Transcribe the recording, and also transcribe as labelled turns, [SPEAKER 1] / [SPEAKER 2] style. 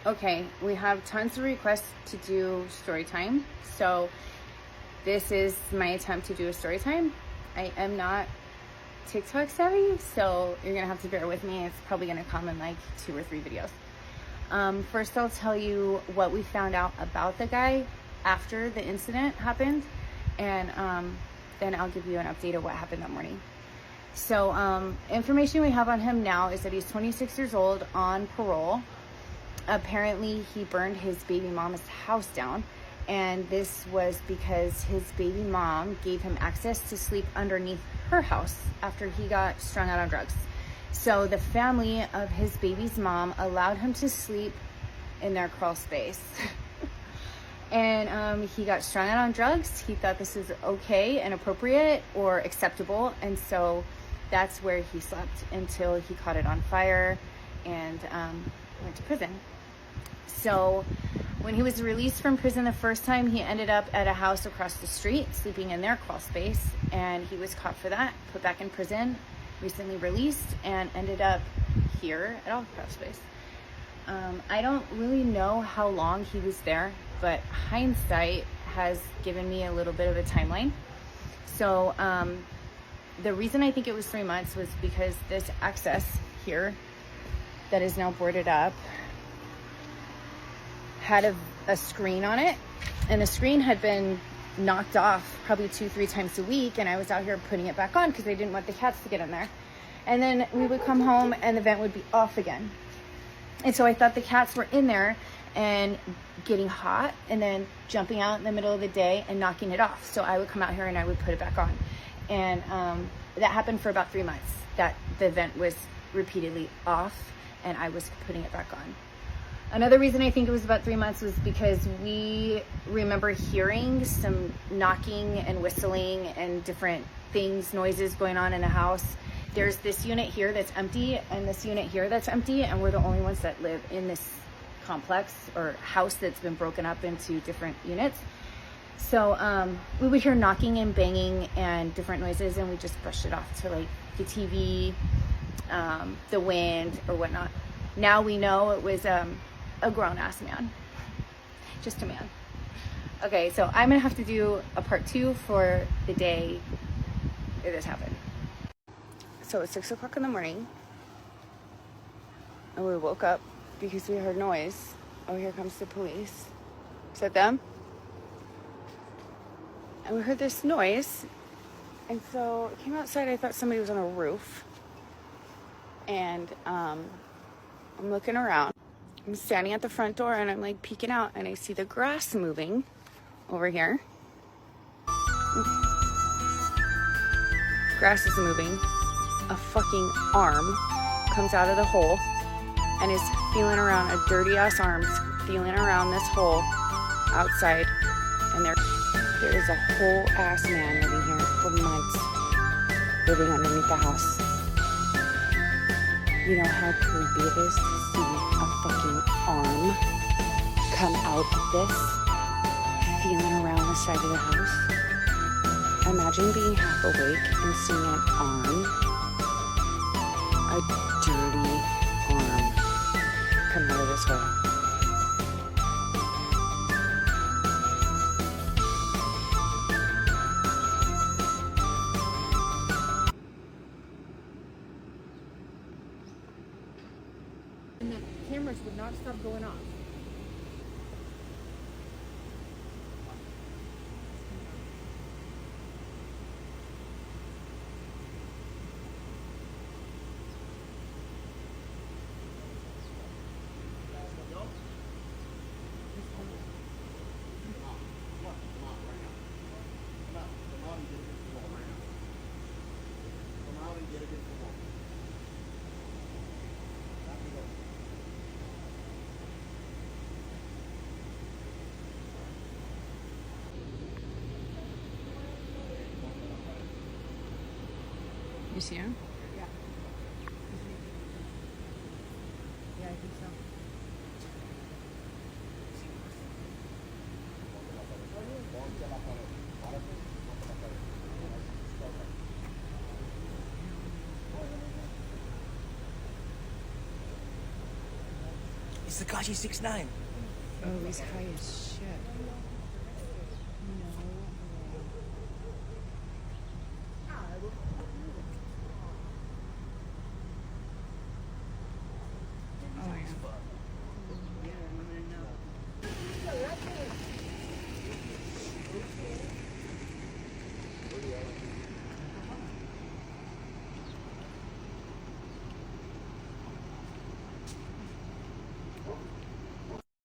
[SPEAKER 1] Okay, we have tons of requests to do story time. So this is my attempt to do a story time. I am not TikTok savvy, so you're gonna have to bear with me. It's probably gonna come in like 2 or 3 videos. First, I'll tell you what we found out about the guy after the incident happened, and then I'll give you an update of what happened that morning. So information we have on him now is that he's 26 years old on parole. Apparently he burned his baby mama's house down, and this was because his baby mom gave him access to sleep underneath her house after he got strung out on drugs. So the family of his baby's mom allowed him to sleep in their crawl space. And he got strung out on drugs. He thought this was okay and appropriate or acceptable, and so that's where he slept until he caught it on fire and went to prison. So when he was released from prison the first time, he ended up at a house across the street, sleeping in their crawl space, and he was caught for that, put back in prison, recently released, and ended up here at our crawl space. I don't really know how long he was there, but hindsight has given me a little bit of a timeline. So the reason I think it was 3 months was because this access here that is now boarded up had a screen on it, and the screen had been knocked off probably 2-3 times a week, and I was out here putting it back on because I didn't want the cats to get in there. And then we would come home and the vent would be off again. And so I thought the cats were in there and getting hot and then jumping out in the middle of the day and knocking it off. So I would come out here and I would put it back on. And that happened for about 3 months, that the vent was repeatedly off and I was putting it back on. Another reason I think it was about 3 months was because we remember hearing some knocking and whistling and different things, noises going on in the house. There's this unit here that's empty and this unit here that's empty, and we're the only ones that live in this complex or house that's been broken up into different units. So we would hear knocking and banging and different noises, and we just brushed it off to like the TV, the wind or whatnot. Now we know it was a grown-ass man, just a man. Okay, so I'm gonna have to do a part 2 for the day that this happened. So it's 6 o'clock in the morning, and we woke up because we heard noise. Oh, here comes the police. Is that them? And we heard this noise, and so I came outside. I thought somebody was on a roof, and I'm looking around. I'm standing at the front door and I'm like peeking out, and I see the grass moving over here. Grass is moving. A fucking arm comes out of the hole and is feeling around, a dirty ass arm's feeling around this hole outside, and there is a whole ass man living here for months, living underneath the house. You know how creepy it is to see a fucking arm come out of this, feeling around the side of the house? Imagine being half awake and seeing an arm, a dirty arm, come out of this hole.
[SPEAKER 2] And the cameras would not stop going off.
[SPEAKER 1] You see him?
[SPEAKER 2] Yeah. Yeah, I think so.
[SPEAKER 3] Sakashi 6ix9ine.
[SPEAKER 1] Oh, he's high as shit.